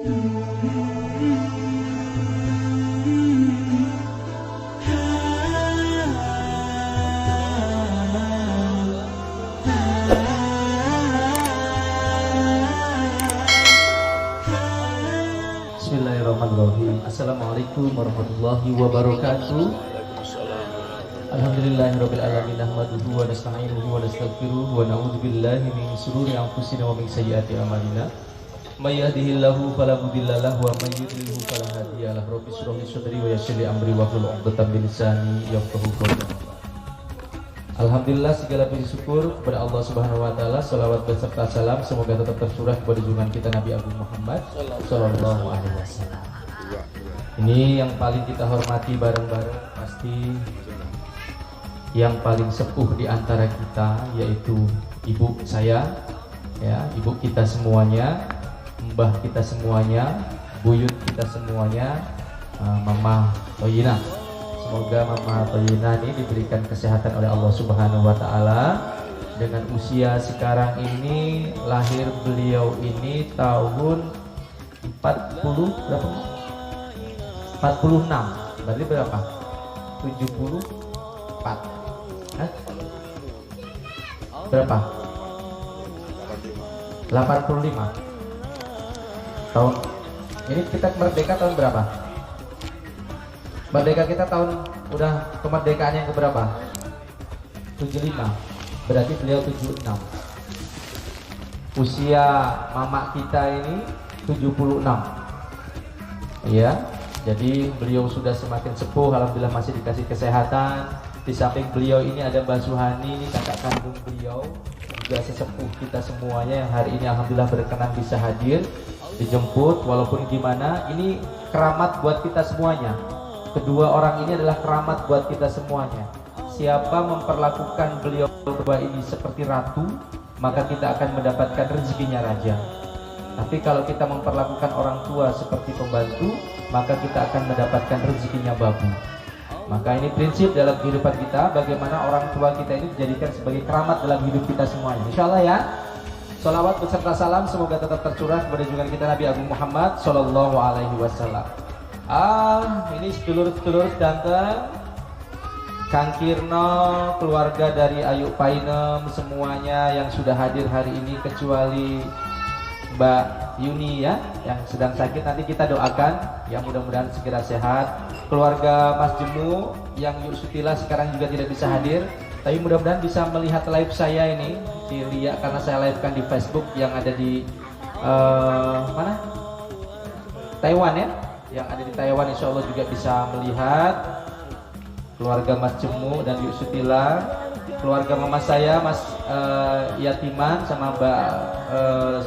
Bismillahirrahmanirrahim. Assalamualaikum warahmatullahi wabarakatuh. Alhamdulillahirabbil alamin, nahmaduhu wa nasta'inuhu wa nastaghfiruh wa na'udzu billahi min shururi anfusina wa min sayyiati a'malina. May yahdihillahu fala mudilla lahu wa may yudlilhu fala hadiya lahu. Rabbi shrah li sadri wa yassir li amri wahlul 'uqdatam min lisani yafqahu qawli. Alhamdulillah, segala puji syukur kepada Allah Subhanahu wa taala. Shalawat beserta salam semoga tetap tercurah kepada junjungan kita Nabi Agung Muhammad sallallahu alaihi wasallam. Ini yang paling kita hormati bareng-bareng pasti yang paling sepuh di antara kita, yaitu ibu saya, ya, ibu kita semuanya, mbah kita semuanya, buyut kita semuanya, Mama Toyina. Semoga Mama Toyina ini diberikan kesehatan oleh Allah Subhanahu wa taala. Dengan usia sekarang ini, lahir beliau ini tahun 40 berapa? 46. Berarti berapa? 74. Hah? Berapa? 85 tahun. Ini kita merdeka tahun berapa? Merdeka kita tahun, udah kemerdekaan yang keberapa? 75. Berarti beliau 76. Usia mama kita ini 76. Iya. Jadi beliau sudah semakin sepuh, alhamdulillah masih dikasih kesehatan. Di samping beliau ini ada Mbak Suhani, ini kakak kandung beliau, juga sesepuh kita semuanya yang hari ini alhamdulillah berkenan bisa hadir, dijemput. Walaupun gimana, ini keramat buat kita semuanya. Kedua orang ini adalah keramat buat kita semuanya. Siapa memperlakukan beliau berdua ini seperti ratu, maka kita akan mendapatkan rezekinya raja. Tapi kalau kita memperlakukan orang tua seperti pembantu, maka kita akan mendapatkan rezekinya babu. Maka ini prinsip dalam kehidupan kita, bagaimana orang tua kita ini dijadikan sebagai keramat dalam hidup kita semuanya. Insya Allah ya. Sholawat beserta salam semoga tetap tercurah kepada junjungan kita Nabi Agung Muhammad Sallallahu Alaihi Wasallam. Ini sedulur-sedulur ganteng, Kang Kirno, keluarga dari Ayu Painem, semuanya yang sudah hadir hari ini kecuali Mbak Yuni ya, yang sedang sakit. Nanti kita doakan ya, mudah-mudahan segera sehat. Keluarga Mas Jemu yang Yusutila sekarang juga tidak bisa hadir, tapi mudah-mudahan bisa melihat live saya ini di Ria, karena saya live-kan di Facebook yang ada di mana? Taiwan ya, yang ada di Taiwan. Insya Allah juga bisa melihat keluarga Mas Jemu dan Yusutila, keluarga mama saya Mas Yatiman sama Mbak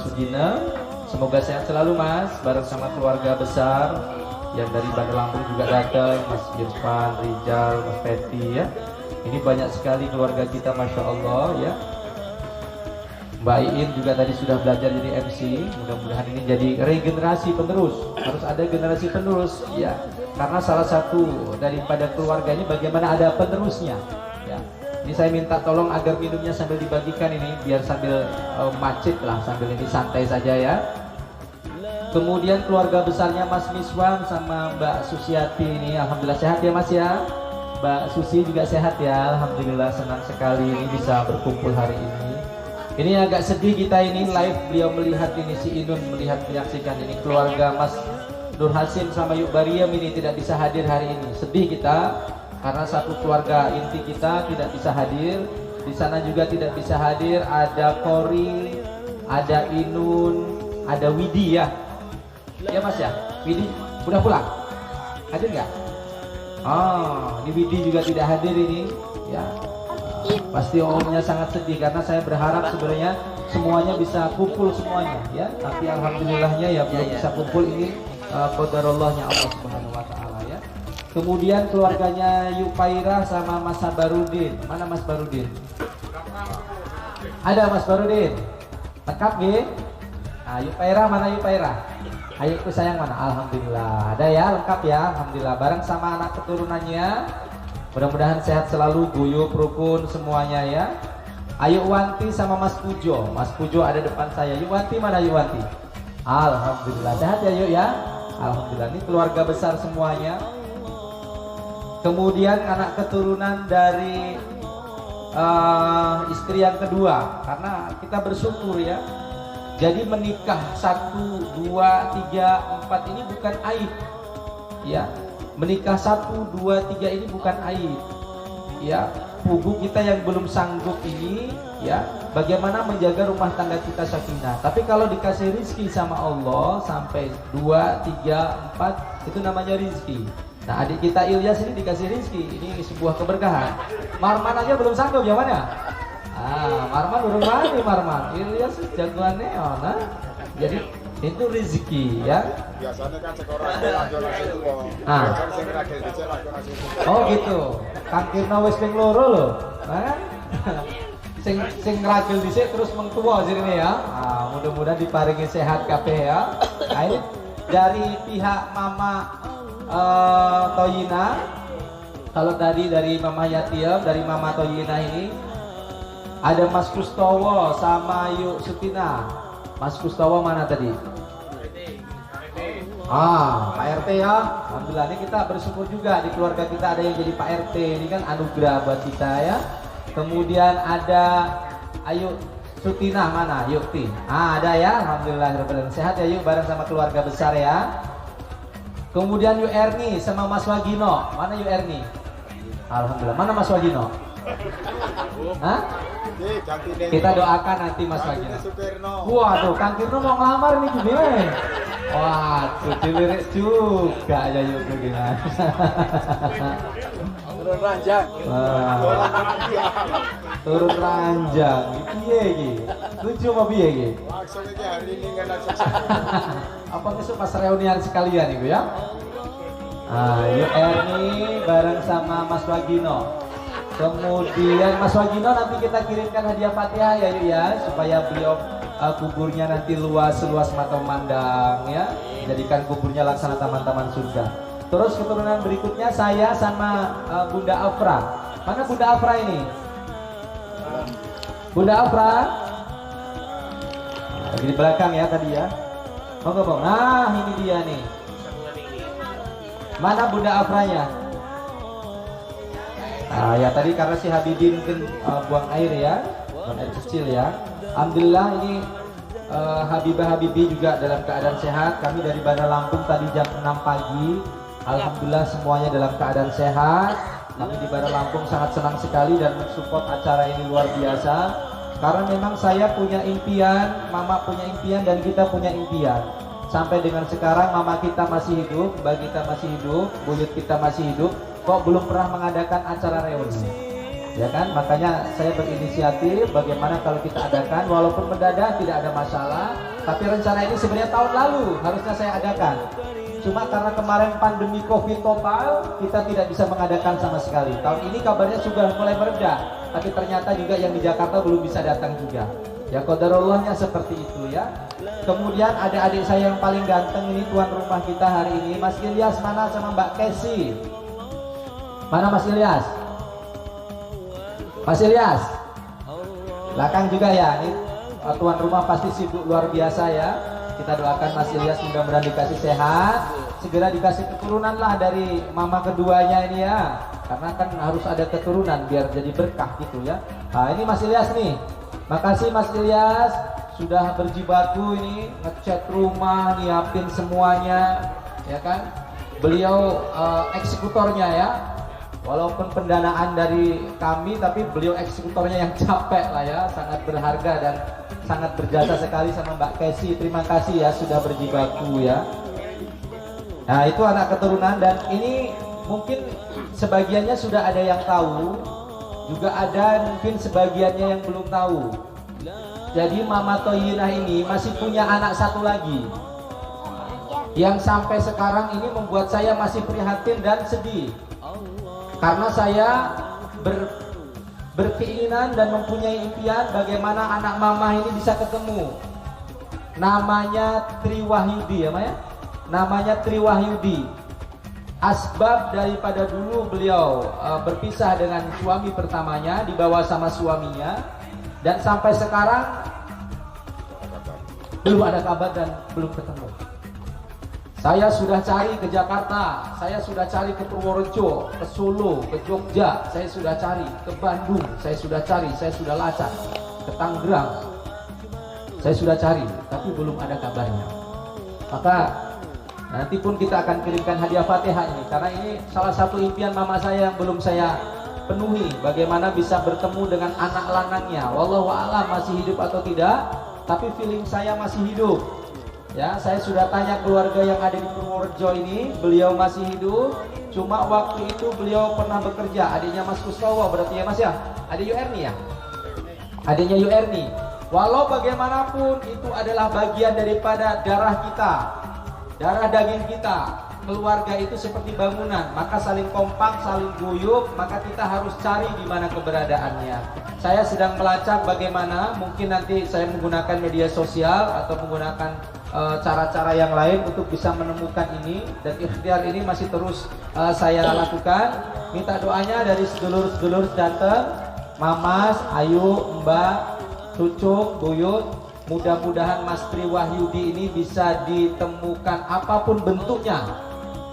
Sudina. Semoga sehat selalu Mas, bareng sama keluarga besar yang dari Bandar Lampung juga datang, Mas Irfan, Rijal, Mas Peti ya. Ini banyak sekali keluarga kita, Masya Allah ya. Mbak Iin juga tadi sudah belajar jadi MC. Mudah-mudahan ini jadi regenerasi penerus. Harus ada generasi penerus ya, karena salah satu daripada keluarga ini bagaimana ada penerusnya ya. Ini saya minta tolong agar minumnya sambil dibagikan ini, biar sambil macet lah, sambil ini santai saja ya. Kemudian keluarga besarnya Mas Miswan sama Mbak Susiati ini alhamdulillah sehat ya Mas ya. Mbak Susi juga sehat ya, alhamdulillah. Senang sekali ini bisa berkumpul hari ini. Ini agak sedih kita ini live, beliau melihat ini, si Inun melihat, menyaksikan ini. Keluarga Mas Nur Hasim sama Yuk Bariem ini tidak bisa hadir hari ini. Sedih kita karena satu keluarga inti kita tidak bisa hadir. Di sana juga tidak bisa hadir ada Kori, ada Inun, ada Widi ya. Ya Mas ya, Widi udah pulang? Hadir nggak? Oh, ini Widi juga tidak hadir ini ya. Pasti omnya sangat sedih karena saya berharap sebenarnya semuanya bisa kumpul semuanya ya. Tapi alhamdulillahnya ya belum bisa kumpul, ini qadarallahnya Allah Subhanahu wa taala ya. Kemudian keluarganya Yupairah sama Mas Barudin. Mana Mas Barudin? Ada Mas Barudin? Lengkap nggih? Nah, Yupairah mana Yupairah? Ayo ku sayang mana? Alhamdulillah ada ya, lengkap ya, alhamdulillah. Bareng sama anak keturunannya. Mudah-mudahan sehat selalu, guyup, rukun semuanya ya. Ayu Wanti sama Mas Pujo. Mas Pujo ada depan saya. Yuk Wanti mana Yuk Wanti? Alhamdulillah, sehat ya yuk ya. Alhamdulillah, ini keluarga besar semuanya. Kemudian anak keturunan dari istri yang kedua, karena kita bersyukur ya. Jadi menikah 1, 2, 3, 4 ini bukan aib ya. Menikah 1, 2, 3 ini bukan aib ya. Pugu kita yang belum sanggup ini ya, bagaimana menjaga rumah tangga kita sakinah. Tapi kalau dikasih rizki sama Allah sampai 2, 3, 4, itu namanya rizki. Nah, adik kita Ilyas ini dikasih rizki, ini sebuah keberkahan. Marman aja belum sanggup ya mana? Marman urung mati Marman. Ilyas jagoan neon, nah. Jadi itu rezeki ya. Biasanya kan sekolah itu Oh gitu. Kang Kirna wis ping loro lho. Kan? sing ngragil dhisik terus mengtua sirine ya. Mudah-mudahan diparingi sehat kabeh ya. Ini dari pihak Mama Toyina. Kalau tadi dari Mama Yatiem, dari Mama Toyina ini ada Mas Kustowo sama Yuk Sutina. Mas Kustowo mana tadi? Pak RT ya. Alhamdulillah, ini kita bersyukur juga di keluarga kita ada yang jadi Pak RT. Ini kan anugerah buat kita ya. Kemudian ada Ayu Sutina mana? Yukti. Ada ya. Alhamdulillah, sehat ya Yuk bareng sama keluarga besar ya. Kemudian Yu Erni sama Mas Wagino. Mana Yu Erni? Alhamdulillah. Mana Mas Wagino? Hah? Kita doakan nanti Mas Wagino. Waduh, Kang Kirno mau ngelamar nih gimana? Waduh, dilirik juga ya Yuk gimana? Turun ranjang. Turun ranjang. Piye iki? Lucu apa piye iki? Maksudnya hari ini kan Apa besok pas reunian sekalian Ibu ya? Yuk Erni bareng sama Mas Wagino. Kemudian Mas Wagino nanti kita kirimkan hadiah Fatihah ya Yuk ya, supaya beliau kuburnya nanti seluas mata memandang ya, jadikan kuburnya laksana taman-taman surga. Terus keturunan berikutnya saya sama Bunda Afra. Mana Bunda Afra ini? Bunda Afra? Di belakang ya tadi ya. Monggo Bang. Nah, ini dia nih. Mana Bunda Afranya? Ya tadi karena si Habibin mungkin buang air ya, buang air kecil ya. Alhamdulillah ini Habibah Habibi juga dalam keadaan sehat. Kami dari Bandar Lampung tadi jam 6 pagi. Alhamdulillah semuanya dalam keadaan sehat. Kami di Bandar Lampung sangat senang sekali dan mensupport acara ini luar biasa. Karena memang saya punya impian, Mama punya impian, dan kita punya impian. Sampai dengan sekarang Mama kita masih hidup, Mbak kita masih hidup, buyut kita masih hidup, kok belum pernah mengadakan acara reuni. Ya kan, makanya saya berinisiatif bagaimana kalau kita adakan, walaupun mendadak tidak ada masalah. Tapi rencana ini sebenarnya tahun lalu harusnya saya adakan. Cuma karena kemarin pandemi COVID total, kita tidak bisa mengadakan sama sekali. Tahun ini kabarnya sudah mulai mereda, tapi ternyata juga yang di Jakarta belum bisa datang juga. Ya qadarullahnya seperti itu ya. Kemudian ada adik saya yang paling ganteng ini, tuan rumah kita hari ini, Mas Ilyas mana sama Mbak Kesi. Mana Mas Ilyas? Mas Ilyas? Belakang juga ya, ini tuan rumah pasti sibuk luar biasa ya. Kita doakan Mas Ilyas mudah-mudahan dikasih sehat, segera dikasih keturunan lah dari mama keduanya ini ya. Karena kan harus ada keturunan biar jadi berkah gitu ya. Nah ini Mas Ilyas nih. Makasih Mas Ilyas sudah berjibaku ini ngecat rumah, nyiapin semuanya ya kan. Beliau eksekutornya ya. Walaupun pendanaan dari kami, tapi beliau eksekutornya yang capek lah ya, sangat berharga dan sangat berjasa sekali sama Mbak Kesi. Terima kasih ya sudah berjibaku ya. Nah itu anak keturunan, dan ini mungkin sebagiannya sudah ada yang tahu, juga ada mungkin sebagiannya yang belum tahu. Jadi Mama Toyinah ini masih punya anak satu lagi, yang sampai sekarang ini membuat saya masih prihatin dan sedih. Karena saya berkeinginan dan mempunyai impian bagaimana anak mama ini bisa ketemu. Namanya Triwahyudi ya Maya? Namanya Triwahyudi. Asbab daripada dulu beliau berpisah dengan suami pertamanya, dibawa sama suaminya, dan sampai sekarang belum ada kabar dan belum ketemu. Saya sudah cari ke Jakarta, saya sudah cari ke Purworejo, ke Solo, ke Jogja, saya sudah cari ke Bandung, saya sudah cari, saya sudah lacak ke Tangerang, saya sudah cari, tapi belum ada kabarnya. Maka nanti pun kita akan kirimkan hadiah Fatihah ini, karena ini salah satu impian mama saya yang belum saya penuhi, bagaimana bisa bertemu dengan anak lanangnya. Wallahu a'lam masih hidup atau tidak, tapi feeling saya masih hidup. Ya, saya sudah tanya keluarga yang ada di Purworejo ini, beliau masih hidup. Cuma waktu itu beliau pernah bekerja, adiknya Mas Kustowo berarti ya Mas ya, adik Yuerni ya, adiknya Yuerni. Walau bagaimanapun itu adalah bagian daripada darah kita, darah daging kita. Keluarga itu seperti bangunan, maka saling kompak, saling guyup, maka kita harus cari di mana keberadaannya. Saya sedang melacak bagaimana, mungkin nanti saya menggunakan media sosial atau menggunakan cara-cara yang lain untuk bisa menemukan ini, dan ikhtiar ini masih terus saya lakukan. Minta doanya dari sedulur-sedulur Jateng, Mamas, Ayu, Mbak, Cucuk, Buyut. Mudah-mudahan Mas Tri Wahyudi ini bisa ditemukan apapun bentuknya,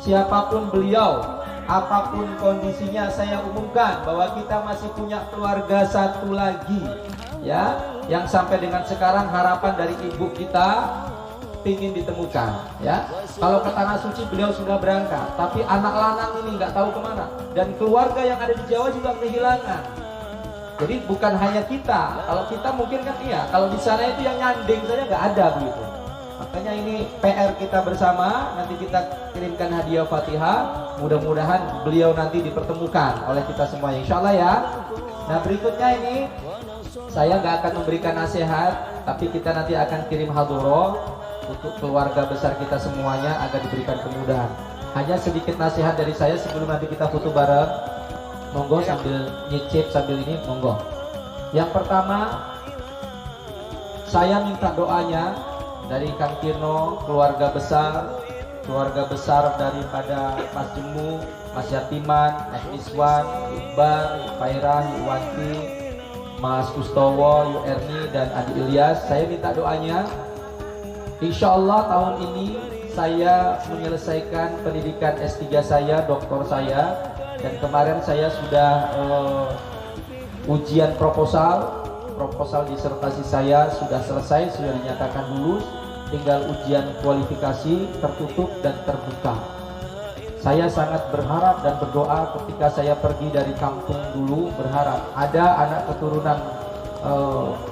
siapapun beliau, apapun kondisinya. Saya umumkan bahwa kita masih punya keluarga satu lagi, ya, yang sampai dengan sekarang harapan dari ibu kita ingin ditemukan, ya. Kalau ke Tanah Suci beliau sudah berangkat, tapi anak lanang ini nggak tahu kemana, dan keluarga yang ada di Jawa juga kehilangan. Jadi bukan hanya kita, kalau kita mungkin kan iya, kalau di sana itu yang nyanding saja nggak ada begitu. Makanya ini PR kita bersama, nanti kita kirimkan hadiah Fatihah, mudah-mudahan beliau nanti dipertemukan oleh kita semuanya, insya Allah ya. Nah berikutnya ini, saya nggak akan memberikan nasihat, tapi kita nanti akan kirim hadroh untuk keluarga besar kita semuanya agar diberikan kemudahan. Hanya sedikit nasihat dari saya sebelum nanti kita foto bareng. Monggo sambil nyicip sambil ini, monggo. Yang pertama, saya minta doanya dari Kang Tirno, keluarga besar daripada Mas Jemu, Mas Yatiman, Mas Iswan, Iqbal, Fairah, Iwanti, Mas Kustowo, Yuerni, dan Adi Ilyas. Saya minta doanya, insya Allah tahun ini saya menyelesaikan pendidikan S3 saya, doktor saya. Dan kemarin saya sudah ujian proposal disertasi saya sudah selesai, sudah dinyatakan lulus, tinggal ujian kualifikasi tertutup dan terbuka. Saya sangat berharap dan berdoa ketika saya pergi dari kampung dulu, berharap ada anak keturunan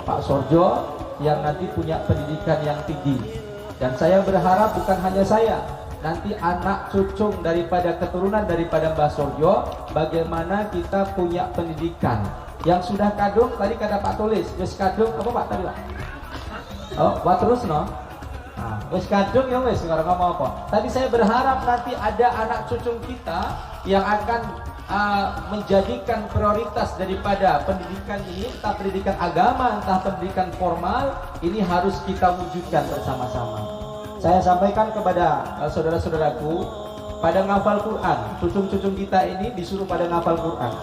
Pak Sorjo yang nanti punya pendidikan yang tinggi. Dan saya berharap bukan hanya saya, nanti anak cucung daripada keturunan daripada Mbah Sorjo, bagaimana kita punya pendidikan yang sudah kadung. Tadi kata Pak Tulis, wis kadung apa Pak tadi Pak? Oh, buat terus no? Nah, wis kadung ya wis, nggak ngomong apa. Tadi saya berharap nanti ada anak cucung kita yang akan menjadikan prioritas daripada pendidikan ini, entah pendidikan agama, entah pendidikan formal, ini harus kita wujudkan bersama-sama. Saya sampaikan kepada saudara-saudaraku, pada ngafal Quran, cucung-cucung kita ini disuruh pada ngafal Quran.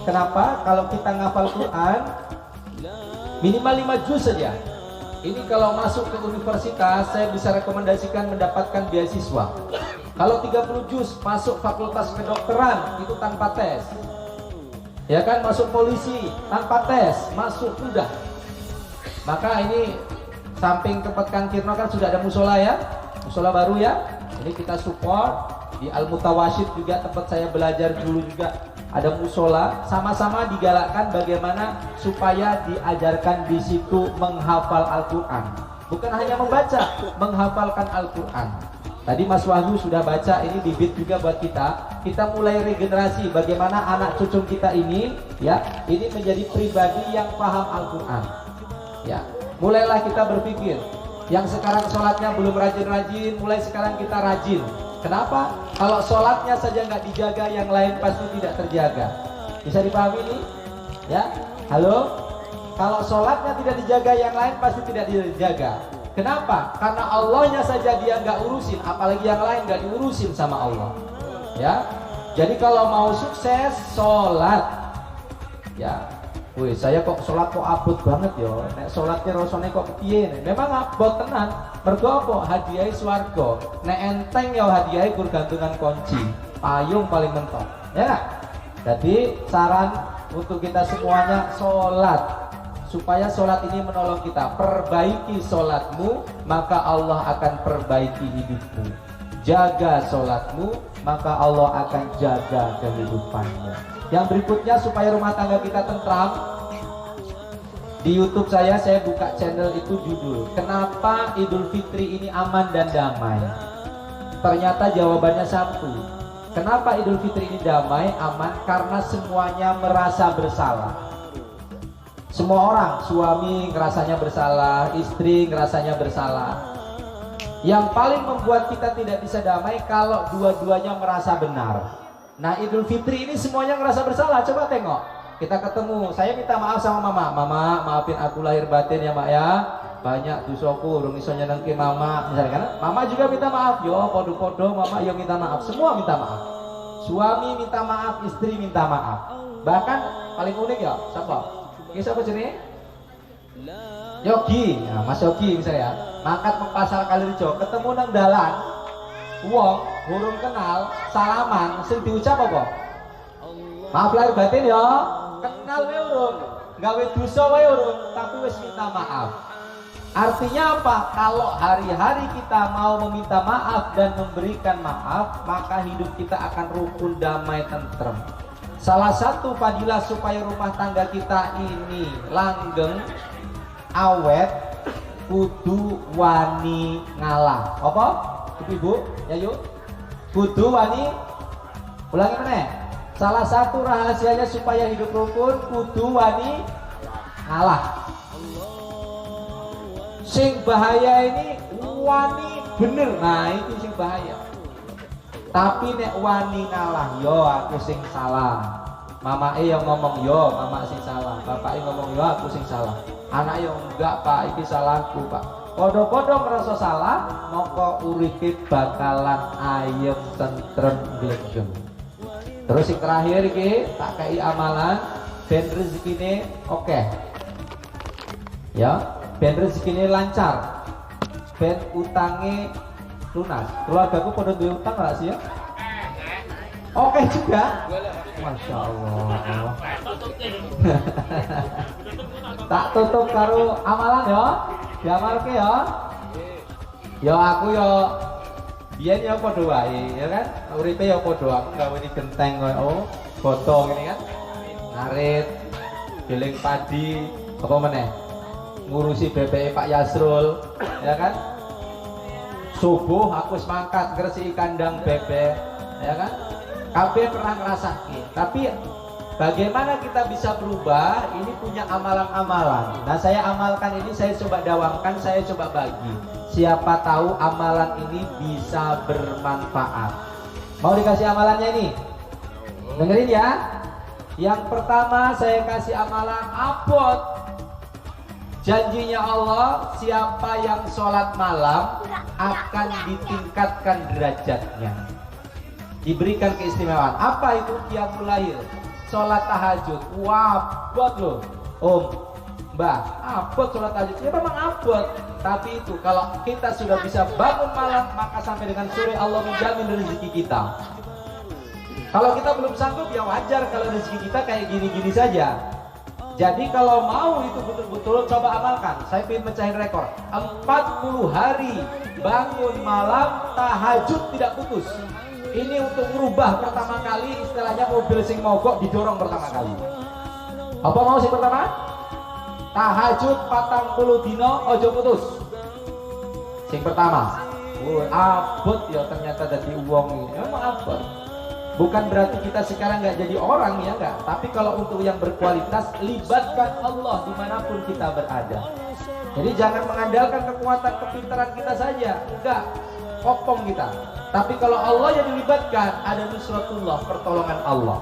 Kenapa? Kalau kita ngafal Quran minimal 5 juz saja. Ini kalau masuk ke universitas, saya bisa rekomendasikan mendapatkan beasiswa. Kalau 30 juz masuk fakultas kedokteran itu tanpa tes. Ya kan, masuk polisi tanpa tes, masuk mudah. Maka ini samping tempat Kang Tirno kan sudah ada musola ya, musola baru ya. Ini kita support. Di Al Mutawasyid juga tempat saya belajar dulu juga ada musola. Sama-sama digalakkan bagaimana supaya diajarkan di situ menghafal Al-Quran. Bukan hanya membaca, menghafalkan Al-Quran. Tadi Mas Wahyu sudah baca, ini bibit juga buat kita. Kita mulai regenerasi bagaimana anak cucu kita ini, ya, ini menjadi pribadi yang paham Al-Quran. Ya. Mulailah kita berpikir, yang sekarang sholatnya belum rajin-rajin, mulai sekarang kita rajin. Kenapa? Kalau sholatnya saja nggak dijaga, yang lain pasti tidak terjaga. Bisa dipahami nih? Ya, halo? Kalau sholatnya tidak dijaga, yang lain pasti tidak dijaga. Kenapa? Karena Allahnya saja dia nggak urusin, apalagi yang lain nggak diurusin sama Allah. Ya, jadi kalau mau sukses, sholat. Ya. Wih, saya kok sholat kok abot banget ya. Nek sholatnya rasane kok piye nek. Memang abot tenan. Mergo apa? Hadiah swarga. Nek enteng ya hadiah gur gantungan kunci. Payung paling mentok. Ya. Jadi saran untuk kita semuanya sholat. Supaya sholat ini menolong kita. Perbaiki sholatmu, maka Allah akan perbaiki hidupmu. Jaga sholatmu, maka Allah akan jaga kehidupanmu. Yang berikutnya supaya rumah tangga kita tentram. Di YouTube saya buka channel itu judul Kenapa Idul Fitri ini aman dan damai. Ternyata jawabannya satu. Kenapa Idul Fitri ini damai, aman? Karena semuanya merasa bersalah. Semua orang, suami ngerasanya bersalah, istri ngerasanya bersalah. Yang paling membuat kita tidak bisa damai kalau dua-duanya merasa benar. Nah, Idul Fitri ini semuanya ngerasa bersalah. Coba tengok, kita ketemu, saya minta maaf sama mama. Mama, maafin aku lahir batin ya mak ya. Banyak dosaku, urung iso nyenengke mama. Misalnya kan, mama juga minta maaf. Yo, podo-podo, mama yo minta maaf. Semua minta maaf. Suami minta maaf, istri minta maaf. Bahkan paling unik ya, siapa? Ini siapa jenis? Yogi, nah, Mas Yogi misalnya, mangkat mempasar Kalirjo, ketemu nang dalan, wong burung kenal, salaman, sing diucap apa? Maaf lahir batin ya, kenal wae urung, gawe dosa wae urung, tapi wis minta maaf. Artinya apa? Kalau hari-hari kita mau meminta maaf dan memberikan maaf, maka hidup kita akan rukun, damai, tentrem. Salah satu fadilah supaya rumah tangga kita ini langgeng, awet, kudu wani ngalah. Apa? Ibu, ya yuk. Kudu wani. Ulangi mana? Salah satu rahasianya supaya hidup rukun, kudu wani ngalah. Sing bahaya ini wani bener. Nah itu sing bahaya. Tapi nek wani ngalah, yo aku sing salah. Mama yang ngomong yo, mama sing salah. Bapak ngomong yo, aku sing salah. Anak yo enggak pak, iki salahku pak. Podo-podo ngerasa salah, moko uripe bakalan ayem, tentrem, glegem. Terus yang terakhir iki tak kei amalan, ben rezekine oke. Ya, ben rezekine lancar. Ben utange lunas. Keluargaku pada duwe utang nggak sih ya? Oke juga. Masya Allah. Tak tutup karo amalan ya. Diamalke ya. Ya aku ya biyen ya padha wae ya kan. Uripe ya padha aku gawe di genteng koyo foto ngene kan. Ngarit, giling padi, apa meneh? Ngurusi BPE Pak Yasrul ya kan. Subuh aku semangkat ngresiki kandang bebek ya kan. Kabeh pernah ngerasain, tapi bagaimana kita bisa berubah? Ini punya amalan-amalan. Nah saya amalkan ini, saya coba dawamkan, saya coba bagi. Siapa tahu amalan ini bisa bermanfaat. Mau dikasih amalannya ini? Dengerin ya. Yang pertama saya kasih amalan abot. Janjinya Allah, siapa yang sholat malam akan ditingkatkan derajatnya, diberikan keistimewaan. Apa itu? Qiyamul lail, sholat tahajud. Wah, abot loh Om, Mbak, abot sholat tahajud. Ya memang abot, tapi itu kalau kita sudah bisa bangun malam, maka sampai dengan sore Allah menjamin rezeki kita. Kalau kita belum sanggup, ya wajar kalau rezeki kita kayak gini-gini saja. Jadi kalau mau itu betul-betul coba amalkan. Saya ingin mecahin rekor 40 hari bangun malam tahajud tidak putus. Ini untuk merubah pertama kali, istilahnya mobil sing mogok didorong pertama kali. Apa mau sing pertama? Tahajud 40 dino ojo putus. Sing pertama. Abot ya ternyata dari uang ini. Emang abot. Bukan berarti kita sekarang nggak jadi orang ya nggak. Tapi kalau untuk yang berkualitas, libatkan Allah dimanapun kita berada. Jadi jangan mengandalkan kekuatan kepintaran kita saja. Enggak. Kopong kita. Tapi kalau Allah yang dilibatkan, ada nusratullah, pertolongan Allah.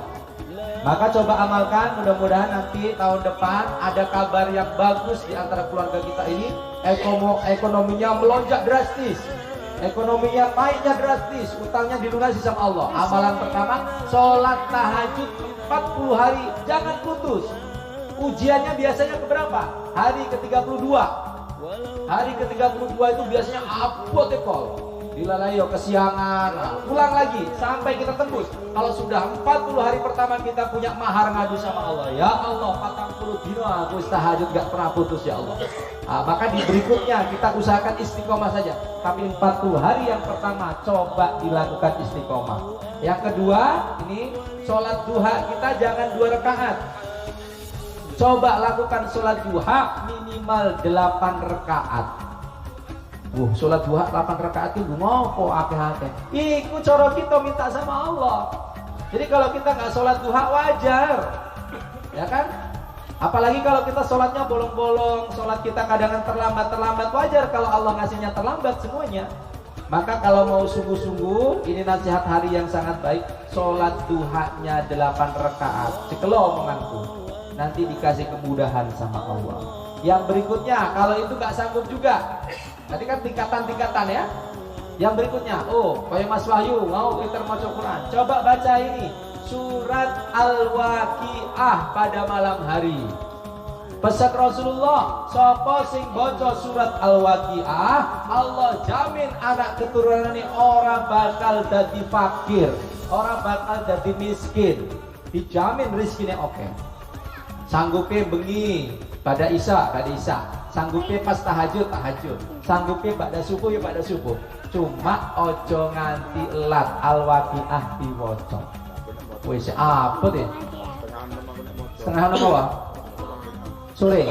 Maka coba amalkan, mudah-mudahan nanti tahun depan ada kabar yang bagus di antara keluarga kita ini. Ekonominya melonjak drastis, ekonominya naiknya drastis, utangnya dilunasi sama Allah. Amalan pertama, sholat tahajud 40 hari, jangan putus. Ujiannya biasanya keberapa? Hari ke-32. Hari ke-32 itu biasanya abot ekol. Dilalai kesiangan, nah, pulang lagi sampai kita tembus. Kalau sudah 40 hari pertama kita punya mahar ngadu sama Allah. Ya Allah, 40 dino aku tahajud gak pernah putus ya Allah. Nah, maka di berikutnya kita usahakan istiqomah saja. Tapi 40 hari yang pertama coba dilakukan istiqomah. Yang kedua, ini sholat duha kita jangan 2 rakaat. Coba lakukan sholat duha minimal 8 rakaat. Sholat duha 8 rakaat itu ngopo akeh-akeh. Iku cara kita minta sama Allah. Jadi kalau kita nggak sholat duha wajar, ya kan? Apalagi kalau kita sholatnya bolong-bolong, sholat kita kadang terlambat wajar kalau Allah ngasihnya terlambat semuanya. Maka kalau mau sungguh-sungguh, ini nasihat hari yang sangat baik. Sholat duhanya 8 rakaat. Cikelo omonganku. Nanti dikasih kemudahan sama Allah. Yang berikutnya, kalau itu nggak sanggup juga. Tadi kan tingkatan-tingkatan ya. Yang berikutnya, kayak Mas Wahyu mau pinter maca Quran. Coba baca ini surat Al-Waqiah pada malam hari. Pesan Rasulullah, sapa sing baca surat Al-Waqiah, Allah jamin anak keturunannya orang bakal jadi fakir, orang bakal jadi miskin. Dijamin rizkinya oke. Sanggupnya bengi pada Isya, sanggupnya pas tahajud, sanggupnya pada subuh ya pada subuh. Cuma ojo nganti elat Al-Waqiah diwaca. Wis apa deh? Setengah 6 apa? Sore.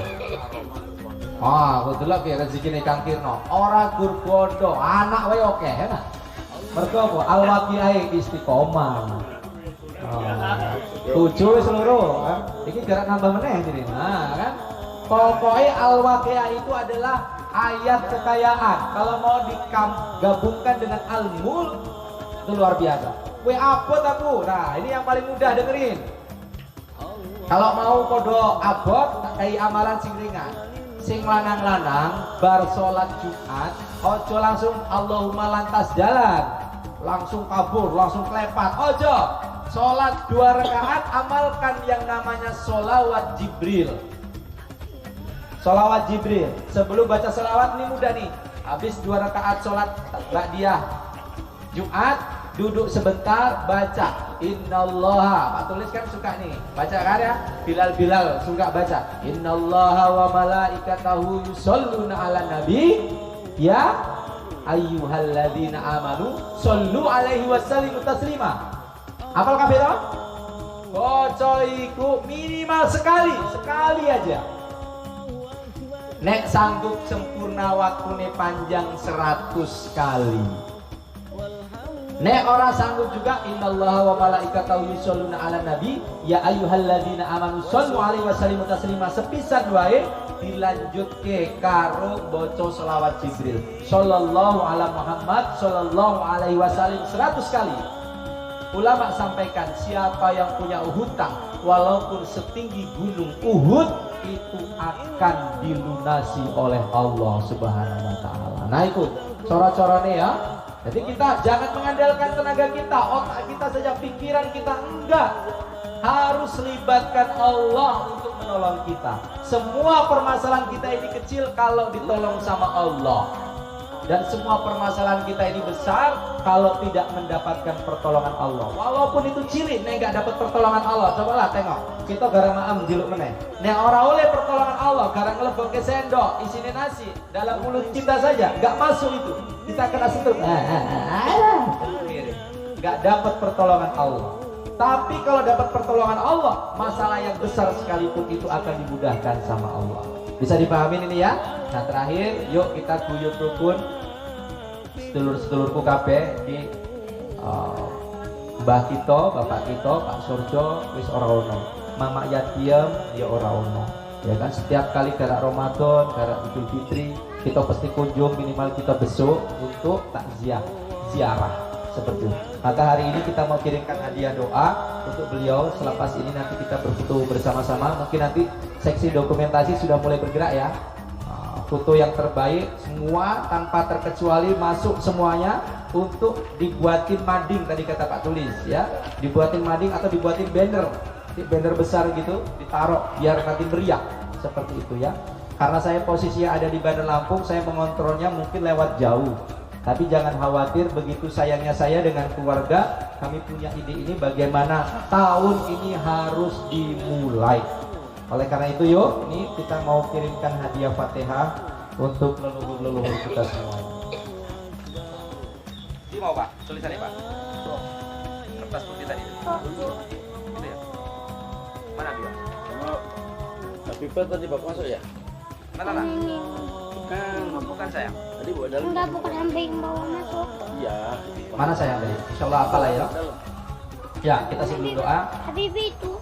Aku delok ya rezekine Kang Kirno. Ora gur bondo, anak wae oke ya. Mergo apa? Al-Waqiah istiqomah. 7 seluruh kan? Ini jarak nambah meneh jadi. Nah kan? Pokoknya Al-Waqiah itu adalah ayat kekayaan. Kalau mau digabungkan dengan Al-Mulk itu luar biasa. Abot aku. Nah ini yang paling mudah dengerin. Kalau mau podo abot kayak amalan sing ringan. Sing lanang-lanang bar sholat Jumat ojo langsung Allahumma lantas jalan, langsung kabur, langsung kelepat. Ojo sholat 2 rakaat amalkan yang namanya sholawat Jibril. Sholawat Jibril. Sebelum baca sholawat ini mudah nih. Habis 2 rakaat sholat ba'diyah Jumat, duduk sebentar baca innallaha. Pak tulis kan suka nih baca kan ya. Bilal suka baca innallaha wa malaikatahu yusholluna ala nabi ya ayyuhalladzina amanu shollu alaihi wasallimu taslima. Apal kabeh to? Baca iku minimal sekali aja. Nek sanggup sempurna waktune panjang 100 kali. Nek ora sanggup juga innallaha wa malaikatahu yusholluna 'alan nabi ya ayyuhalladzina amanu shollu 'alaihi wasallimu taslima. Sepisan wae dilanjutke karo baca selawat Jibril. Sallallahu ala Muhammad sallallahu alaihi wasallam 100 kali. Ulama sampaikan siapa yang punya hutang walaupun setinggi gunung Uhud itu akan dilunasi oleh Allah Subhanahu wa taala. Nah itu cara-caranya ya. Jadi kita jangan mengandalkan tenaga kita, otak kita saja, pikiran kita enggak. Harus libatkan Allah untuk menolong kita. Semua permasalahan kita ini kecil kalau ditolong sama Allah. Dan semua permasalahan kita ini besar kalau tidak mendapatkan pertolongan Allah. Walaupun itu cilik, nek enggak dapat pertolongan Allah. Cobalah tengok, kita gara maem jiluk meneh. Nek ora oleh pertolongan Allah, gara ngelebokke sendok, isinya nasi dalam mulut kita saja, enggak masuk itu. Kita kena sentuh. Enggak dapat pertolongan Allah. Tapi kalau dapat pertolongan Allah, masalah yang besar sekalipun itu akan dimudahkan sama Allah. Bisa dipahamin ini ya. Nah terakhir, yuk kita guyub rukun sedulur-sedulurku kabeh di mbah kita, bapak kita, Pak Surjo wis ora ono. Mama Yatim ya ora ono. Ya kan setiap kali gerak Ramadan, gerak Idul Fitri, kita pasti kunjung minimal kita besok untuk takziah, ziarah seperti itu. Maka hari ini kita mau kirimkan hadiah doa untuk beliau. Selepas ini nanti kita berfoto bersama-sama. Mungkin nanti seksi dokumentasi sudah mulai bergerak ya. Foto yang terbaik semua tanpa terkecuali masuk semuanya untuk dibuatin mading tadi kata Pak tulis ya. Dibuatin mading atau dibuatin banner. banner besar gitu ditaruh biar nanti meriah seperti itu ya. Karena saya posisinya ada di Bandar Lampung, saya mengontrolnya mungkin lewat jauh. Tapi jangan khawatir, begitu sayangnya saya dengan keluarga, kami punya ide ini bagaimana tahun ini harus dimulai. Oleh karena itu yuk, ini kita mau kirimkan hadiah Fatihah untuk leluhur-leluhur kita semua. Ini mau Pak, tulisannya Pak? Kertas putih tadi. Itu ya? Mana dia? Tapi tadi Bapak masuk ya? Mana lah? Bukan sayang. Tadi bawa dalam. Enggak, bukan sampai bawa masuk. Iya. Mana sayang tadi? Insyaallah apalah ya. Ya, kita sebelum doa. Habibi itu.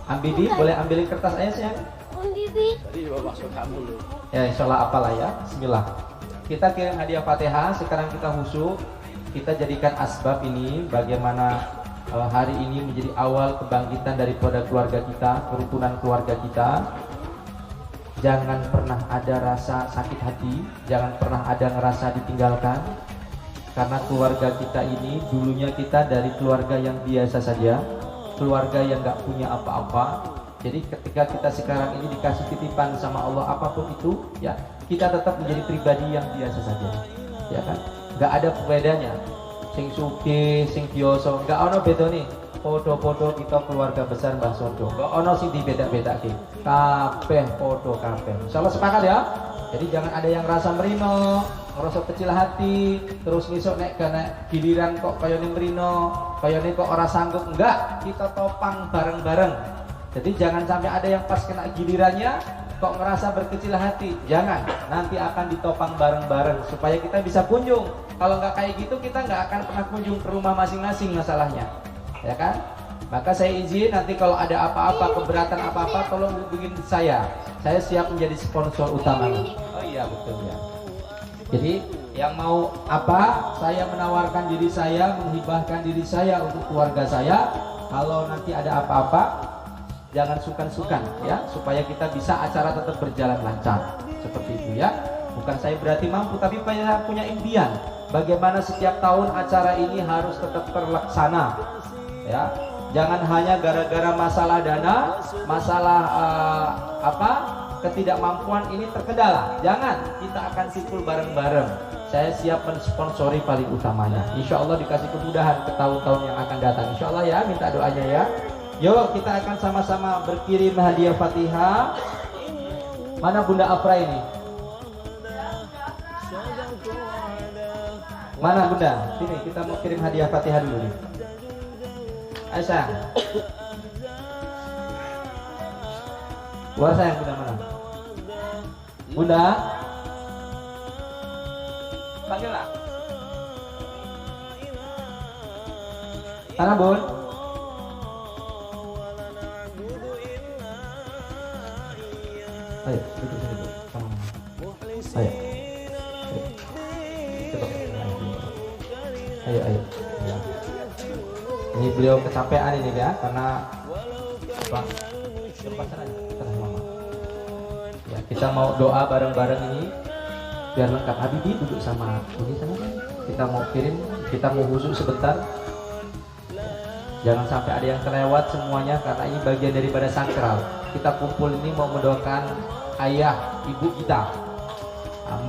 Ambibi, boleh ambilin kertas aja sayang. Habibi. Tadi bawa masuk kamu loh. Ya, insyaallah apalah ya. Bismillah. Kita kirim hadiah Fatihah. Sekarang kita khusyuk. Kita jadikan asbab ini bagaimana hari ini menjadi awal kebangkitan daripada keluarga kita, kerukunan keluarga kita. Jangan pernah ada rasa sakit hati, jangan pernah ada ngerasa ditinggalkan. Karena keluarga kita ini dulunya kita dari keluarga yang biasa saja, keluarga yang gak punya apa-apa. Jadi ketika kita sekarang ini dikasih titipan sama Allah apapun itu, ya kita tetap menjadi pribadi yang biasa saja, ya kan? Gak ada bedanya. Sing suki, sing biasa, gak ono beda nih. Podo-podo kita keluarga besar Mbah Sodo. Gak ono sing dibeda-bedake. Kabeh podo kabeh. Insyaallah sepakat ya. Jadi jangan ada yang rasa merino, ngerasa kecil hati, terus ngisuk nek kena giliran kok kaya ning merino, kaya ning kok ora sanggup. Enggak, kita topang bareng-bareng. Jadi jangan sampai ada yang pas kena gilirannya kok ngerasa berkecil hati. Jangan, nanti akan ditopang bareng-bareng supaya kita bisa kunjung. Kalau nggak kayak gitu kita nggak akan pernah kunjung ke rumah masing-masing masalahnya. Ya kan? Maka saya izin nanti kalau ada apa-apa, keberatan apa-apa tolong hubungin saya siap menjadi sponsor utamanya. Oh iya betul ya. Jadi yang mau apa, saya menawarkan diri saya, menghibahkan diri saya untuk keluarga saya. Kalau nanti ada apa-apa jangan sungkan-sungkan ya, supaya kita bisa acara tetap berjalan lancar seperti itu ya. Bukan saya berarti mampu, tapi saya punya impian bagaimana setiap tahun acara ini harus tetap terlaksana. Ya, jangan hanya gara-gara masalah dana, masalah ketidakmampuan ini terkendala. Jangan, kita akan simpul bareng-bareng. Saya siap mensponsori paling utamanya. Insya Allah dikasih kemudahan ke tahun-tahun yang akan datang. Insya Allah ya, minta doanya ya. Yuk kita akan sama-sama berkirim hadiah Fatihah. Mana Bunda Afra ini? Mana Bunda? Sini kita mau kirim hadiah Fatihah dulu nih. Aisyah. Luar sayang Bunda mana? Bunda? Panggil lah. Sana Bun. Ayo, duduk sini Bu. Sama Mama. Ayo. Ayo. Ya. Ini beliau kecapean ini ya, karena apa? Lepasan aja, tenang Mama. Ya, kita mau doa bareng-bareng ini biar lengkap. Habibi duduk sama ini sana. Kita mau kirim, kita mau khusus sebentar. Jangan sampai ada yang terlewat semuanya karena ini bagian daripada sakral. Kita kumpul ini mau mendoakan ayah, ibu kita,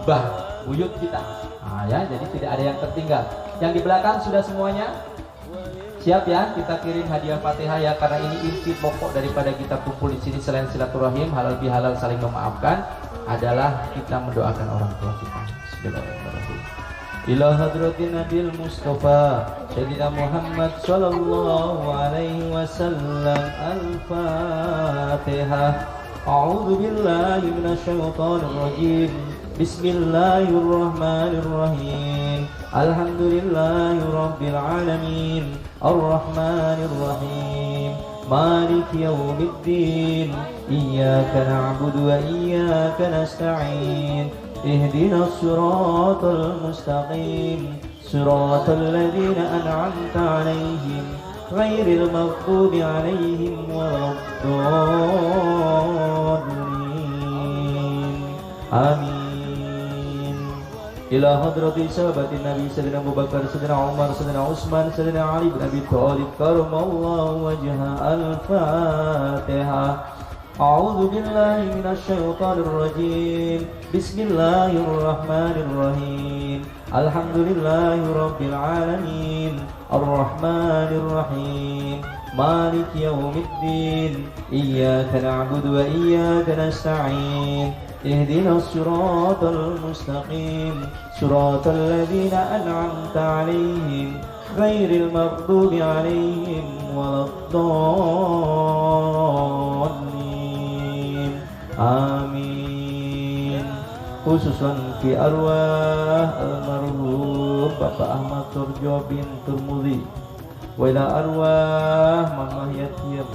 mbah, buyut kita. Nah, ya, jadi tidak ada yang tertinggal. Yang di belakang sudah semuanya siap ya, kita kirim hadiah Fatihah ya, karena ini inti pokok daripada kita kumpul di sini selain silaturahim, halal bihalal saling memaafkan adalah kita mendoakan orang tua kita. Bismillahirrahmanirrahim. Ila hadratin Nabil Mustafa Sayyidina Muhammad sallallahu alaihi wasallam. Al-Fatihah. A'udzu billahi minasyaitonir rajim. Bismillahirrahmanirrahim. Alhamdulillahi rabbil alamin. Arrahmanir rahim. Maliki yaumiddin. Iyyaka na'budu wa iyyaka nasta'in. اهدنا الصراط المستقيم صراط الذين أنعمت عليهم غير المغضوب عليهم ولا الضالين آمين إلى حضرة صحابة النبي سيدنا أبو بكر سيدنا عمر سيدنا عثمان سيدنا علي بن أبي طالب كرم الله وجهه. الفاتحة. أعوذ بالله من الشيطان الرجيم. بسم الله الرحمن الرحيم. الحمد لله رب العالمين الرحمن الرحيم مالك يوم الدين إياك نعبد وإياك نستعين اهدنا الصراط المستقيم صراط الذين أنعمت عليهم غير المغضوب عليهم ولا الضالين. آمين. Khususan fi arwah almarhum Bapak Ahmad Surjo bin Turmudi, wa ila arwah Mamah Yatim,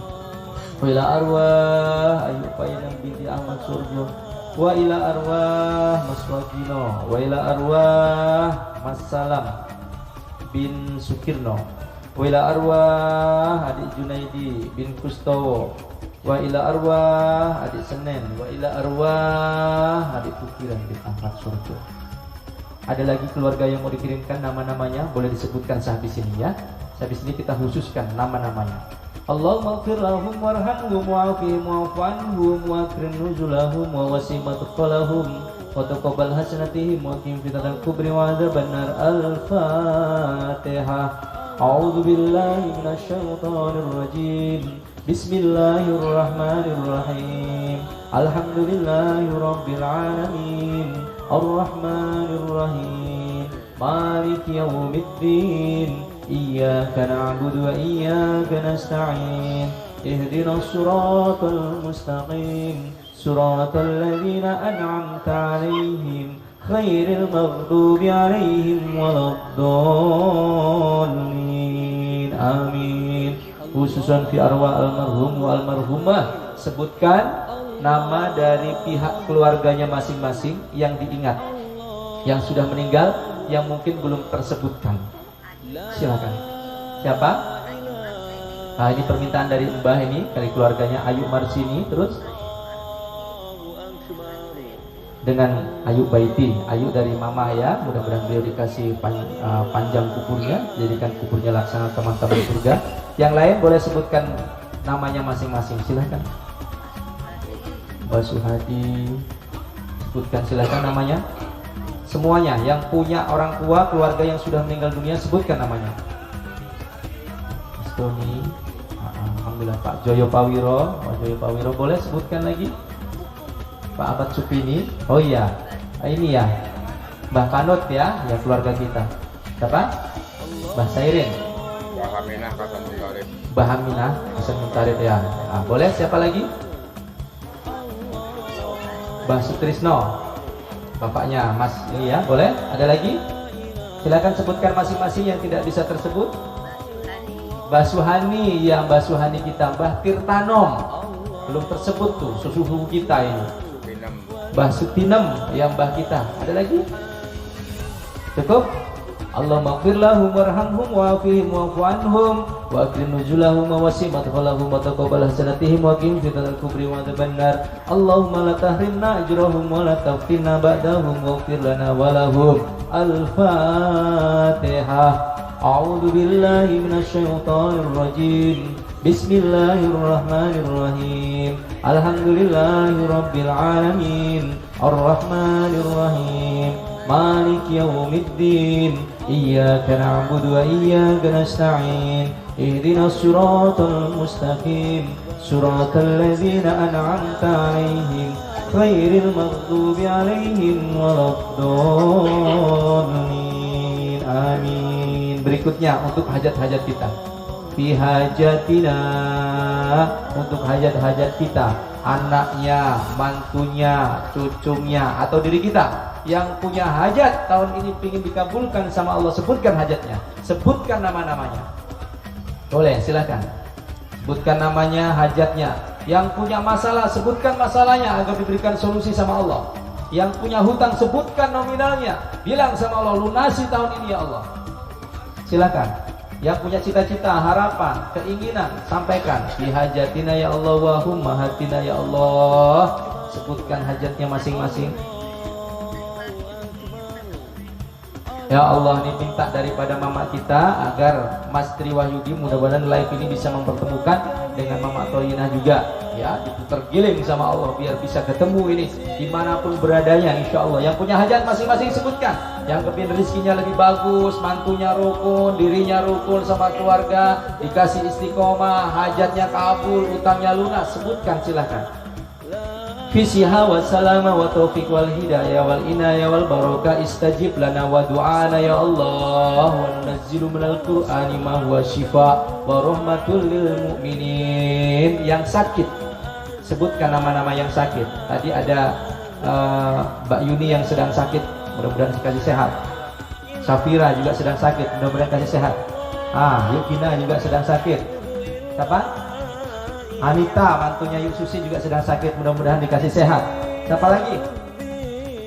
wa ila arwah Ayub Payanang binti Ahmad Surjo, wa ila arwah Mas Wagino, wa ila arwah Mas Salam bin Sukirno, wa ila arwah adik Junaidi bin Kustowo, wa ila arwah adik Senen, wa ila arwah adik Tukiran bin Ahmad Surjo. Ada lagi keluarga yang mau dikirimkan nama-namanya, boleh disebutkan sehabis ini ya. Sehabis ini kita khususkan nama-namanya. Allahumma ighfir lahum warhamhum wa'afihim wa'fu anhum wa akrim nuzulahum wa wasi' madkhalahum wa taqabbal hasanatihim wa qihim fitnatal kubri wa adzaban nar. Al-Fatihah. A'udzu billahi minasy syaithanir rajim. Bismillahirrahmanirrahim. Alhamdulillahirabbil alamin. Arrahmanirrahim. Maliki yaumiddin. Iyyaka na'budu wa iyyaka nasta'in. Ihdinas siratal mustaqim. Siratal ladzina an'amta 'alaihim ghairil maghdubi 'alaihim waladdallin. Amin. Khususan fi arwah almarhum wa almarhumah, sebutkan nama dari pihak keluarganya masing-masing yang diingat, yang sudah meninggal, yang mungkin belum tersebutkan. Silakan. Siapa? Nah, ini permintaan dari Mbah ini dari keluarganya Ayu Marsini, terus dengan Ayu Baiti, Ayu dari Mama ya, mudah-mudahan beliau dikasih panjang kuburnya, jadikan kuburnya laksana teman-teman surga. Yang lain boleh sebutkan namanya masing-masing, silahkan. Mbak Suhadi, sebutkan silahkan namanya. Semuanya yang punya orang tua, keluarga yang sudah meninggal dunia, sebutkan namanya. Mas Tony, alhamdulillah. Pak Joyo Pawiro, Pak Joyo Pawiro, boleh sebutkan lagi. Pak Ahmad Supini, oh iya, ini ya, Mbah Kanut ya, ya keluarga kita. Siapa? Mbah Sairin, Mbah Aminah Hasan Muntarid, Mbah Aminah Hasan Muntarid ya. Nah, boleh siapa lagi? Mbah Sutrisno, bapaknya Mas ini ya, boleh? Ada lagi? Silakan sebutkan masing-masing yang tidak bisa tersebut. Mbah Suhani, ya Mbah Suhani kita. Mbah Tirtanom, belum tersebut tuh, sesuhu kita ini. Mbah Sutinem, ya Mbah kita. Ada lagi? Cukup? Allahumma ighfir lahum warhamhum wa'afihim wa'fu anhum wa akrim nuzulahum wa wasi' madkhalahum wa taqabbal hasanatihim wa qihim fitnatal kubri wa adzaban nar. Allahumma la tahrimna ajrahum wa la taftinna ba'dahum waghfir lana wa lahum. Al-Fatihah. A'udzu billahi minasy syaithanir rajim. Bismillahirrahmanirrahim. Alhamdulillahirabbil alamin. Arrahmanirrahim. Maliki yaumiddin. Iyyaka na'budu wa iyyaka nasta'in. Ihdinas siratal mustaqim. Siratal ladzina an'amta 'alaihim ghairil maghdubi 'alaihim waladdallin. Amin. Berikutnya untuk hajat-hajat kita. Fi hajatina, untuk hajat-hajat kita, anaknya, mantunya, cucunya, atau diri kita yang punya hajat tahun ini ingin dikabulkan sama Allah, sebutkan hajatnya, sebutkan nama-namanya. Boleh, silakan. Sebutkan namanya, hajatnya. Yang punya masalah, sebutkan masalahnya agar diberikan solusi sama Allah. Yang punya hutang, sebutkan nominalnya, bilang sama Allah, lunasi tahun ini ya Allah. Silakan. Yang punya cita-cita, harapan, keinginan, sampaikan. Fi hajatina ya Allah, wahumma hatina ya Allah. Sebutkan hajatnya masing-masing. Ya Allah, ini minta daripada mama kita agar Mas Tri Wahyudi mudah-mudahan live ini bisa mempertemukan dengan Mama Toyinah juga, ya, tergiling sama Allah biar bisa ketemu ini dimanapun beradanya, insya Allah. Yang punya hajat masing-masing sebutkan. Yang kepin rezekinya lebih bagus, mantunya rukun, dirinya rukun sama keluarga, dikasih istiqomah, hajatnya kabul, utangnya lunas, sebutkan silahkan. Fisiha wa salama wa taufiq wal hidayah wal inayah wal barakah istajib lana wa du'ana ya Allah wa nunazzilu minal qur'ani ma huwa shifa wa rahmatul lil mu'minin. Yang sakit sebutkan nama-nama yang sakit. Tadi ada Mbak Yuni yang sedang sakit, mudah-mudahan dikasih sehat. Safira juga sedang sakit, mudah-mudahan kasih sehat. Yukina juga sedang sakit. Siapa? Anita, mantunya Yuk Susi juga sedang sakit, mudah-mudahan dikasih sehat. Siapa lagi?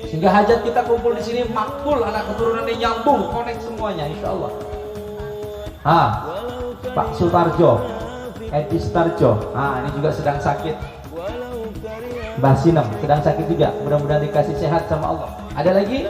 Sehingga hajat kita kumpul di sini makbul, anak keturunannya nyambung, connect semuanya, insya Allah. Pak Sutarjo, Edi Sutarjo, ini juga sedang sakit. Mbah Sinem sedang sakit juga, mudah-mudahan dikasih sehat sama Allah. Ada lagi?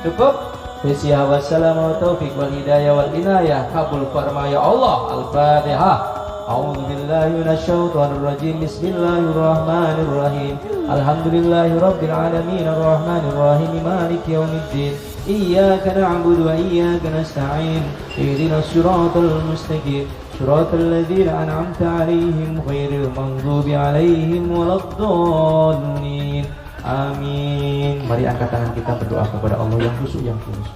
Cukup? Bismillah wassalamu taufiq wal hidayah wal inayah kabul farma ya Allah. Al-Fatihah. A'udzu billahi minasyaitonir rajim. Bismillahirrahmanirrahim. Alhamdulillahirabbil alamin arrahmanir rahim maliki yaumiddin. Iyyaka na'budu wa iyyaka nasta'in. Ihdinas siratal mustaqim. Siratal ladzina an'amta 'alaihim ghairil maghdubi 'alaihim waladdallin. Amin. Mari angkat tangan kita berdoa kepada Allah yang khusyuk, yang tulus.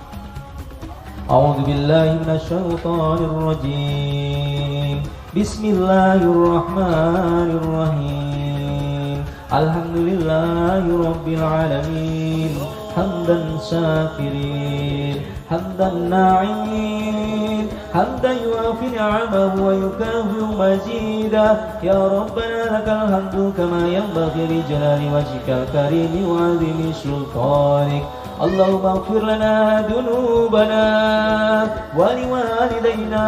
A'udzu billahi minasyaitonir rajim. Bismillahirrahmanirrahim. Alhamdulillahirabbil alamin. Hamdan syakirin, hamdan na'imin, hamdan yuafi ni'amahu wa yukafi'u mazidah. Ya Rabbana lakal hamdu kama yanbaghi li jalali wajhikal karimi wa 'azimi sultanik. Allahumma ighfir lana dhunubana wa liwalidayna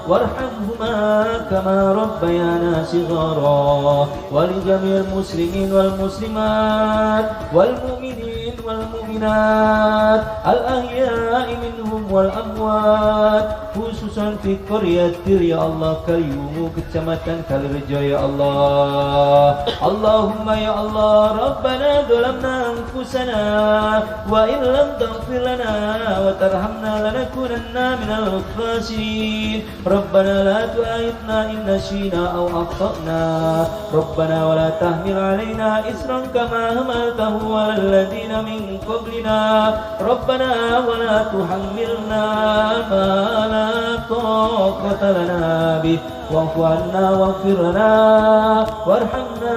warhamhuma kama rabbayana shighara wa li jami'il muslimin wal muslimat wal mu'minin wal mu'minat al ahya'i minhum wal amwat, khususan fi qaryatir ya Allah Karyumu kecamatan Kalirejo ya Allah. Allahumma ya Allah Rabbana dhalamna anfusana wa in lam taghfir lana wa tarhamna lanakunanna minal khasirin. Rabbana la tu'akhidhna in nasina aw akhtana. Rabbana wa la tahmil 'alaina isran kama hamaltahu 'alal ladzina min qablina. Rabbana wa la tuhammilna ma la taqata lana bih wa'fu 'anna waghfir lana warhamna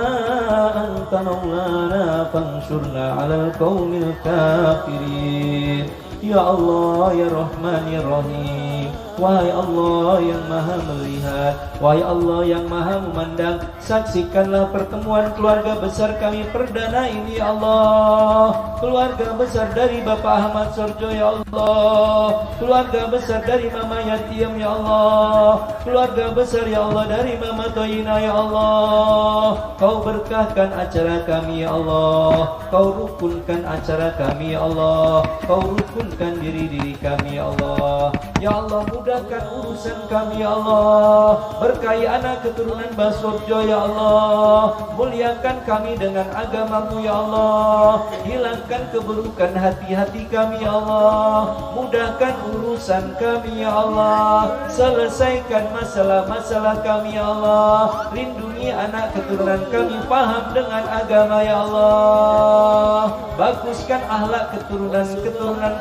anta maulana fansurna 'alal qaumil kafirin. Ya Allah ya Rahman ya Rahim. Wahai Allah yang maha melihat, wahai Allah yang maha memandang, saksikanlah pertemuan keluarga besar kami perdana ini ya Allah. Keluarga besar dari Bapak Ahmad Sorjo ya Allah. Keluarga besar dari Mama Yatim ya Allah. Keluarga besar ya Allah dari Mama Toyina ya Allah. Kau berkahkan acara kami ya Allah. Kau rukunkan acara kami ya Allah. Kau rukunkan diri-diri kami ya Allah. Ya Allah, mudahkan urusan kami ya Allah. Berkahi anak keturunan Basorjo ya Allah. Muliakan kami dengan agamamu ya Allah. Hilangkan keburukan hati-hati kami ya Allah. Mudahkan urusan kami ya Allah. Selesaikan masalah-masalah kami ya Allah. Lindungi anak keturunan kami paham dengan agama ya Allah. Baguskan akhlak keturunan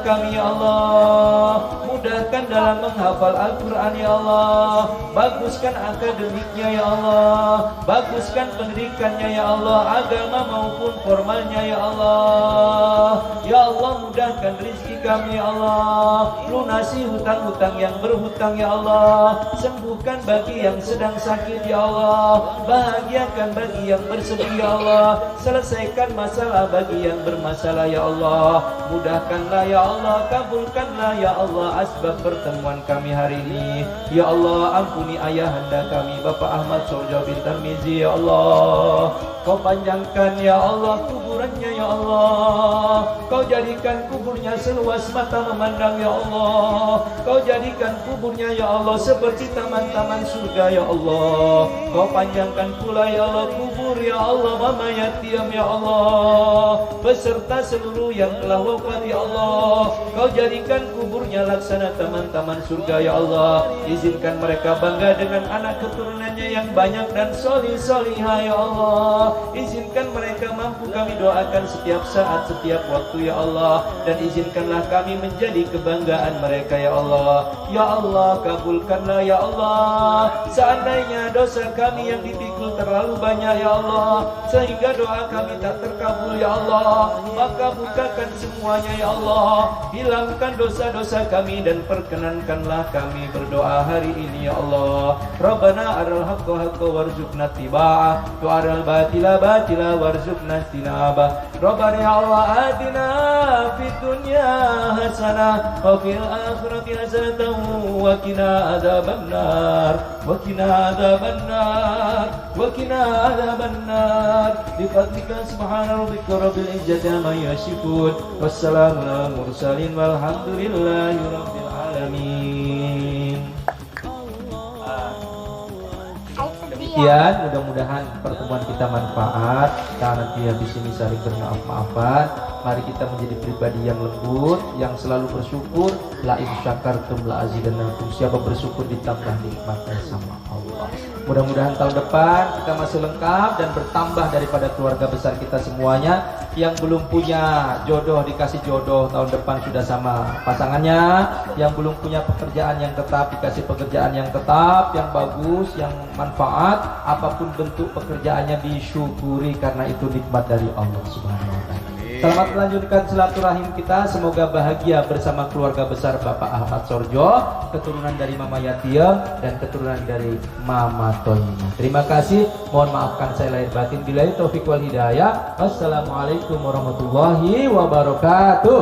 kami ya Allah. Mudahkan dalam menghafal Al-Quran ya Allah. Baguskan akademiknya ya Allah. Baguskan pendidikannya ya Allah, agama maupun formalnya ya Allah. Ya Allah, mudahkan rezeki kami ya Allah. Lunasi hutang-hutang yang berhutang ya Allah. Sembuhkan bagi yang sedang sakit ya Allah. Bahagiakan bagi yang bersedih ya Allah. Selesaikan masalah bagi yang bermasalah ya Allah. Mudahkanlah ya Allah, kabulkanlah ya Allah asbab pertemuan kami hari ini. Ya Allah, ampuni ayahanda kami Bapak Ahmad Sorjo bin Tarmizi ya Allah. Kau panjangkan ya Allah kuburannya ya ya Allah. Kau jadikan kuburnya seluas mata memandang ya Allah. Kau jadikan kuburnya ya Allah seperti taman-taman surga ya Allah. Kau panjangkan pula ya Allah kubur ya Allah Mama Yatim ya Allah, beserta seluruh yang telah wafat ya Allah. Kau jadikan kuburnya laksana taman-taman surga ya Allah. Izinkan mereka bangga dengan anak keturunannya yang banyak dan solih-solihah ya Allah. Izinkan mereka mampu kami doakan setiap saat, setiap waktu ya Allah. Dan izinkanlah kami menjadi kebanggaan mereka ya Allah. Ya Allah, kabulkanlah ya Allah. Seandainya dosa kami yang dipikul terlalu banyak ya Allah, sehingga doa kami tak terkabul ya Allah, maka bukakan semuanya ya Allah. Hilangkan dosa-dosa kami dan perkenankanlah kami berdoa hari ini ya Allah. Rabbana aral haqqa haqqa warzuqna tiba'ah wa aral batila batila warzuqna tinabah. Rabbana ya Allah atina fid dunya hasanah wa fil akhirati hasanah wa qina adzabannar wa qina adzabannar wa qina adzabannar bi fadlika subhana rabbika rabbil izzati amma yasifun wassalamu alal mursalin walhamdulillahi rabbil alamin. Demikian, mudah-mudahan pertemuan kita manfaat. Kita nanti habis ini saling bermaaf-maafan. Mari kita menjadi pribadi yang lembut, yang selalu bersyukur. La in syakartum la azidannakum. Siapa bersyukur ditambah nikmatnya sama Allah. Mudah-mudahan tahun depan kita masih lengkap dan bertambah daripada keluarga besar kita semuanya. Yang belum punya jodoh dikasih jodoh tahun depan sudah sama pasangannya. Yang belum punya pekerjaan yang tetap dikasih pekerjaan yang tetap, yang bagus, yang manfaat. Apapun bentuk pekerjaannya disyukuri karena itu nikmat dari Allah Subhanahu wa taala. Selamat melanjutkan silaturahim kita. Semoga bahagia bersama keluarga besar Bapak Ahmad Sorjo, keturunan dari Mama Yatim dan keturunan dari Mama Toyina. Terima kasih. Mohon maafkan saya lahir batin. Billahi taufiq wal hidayah. Wassalamualaikum warahmatullahi wabarakatuh.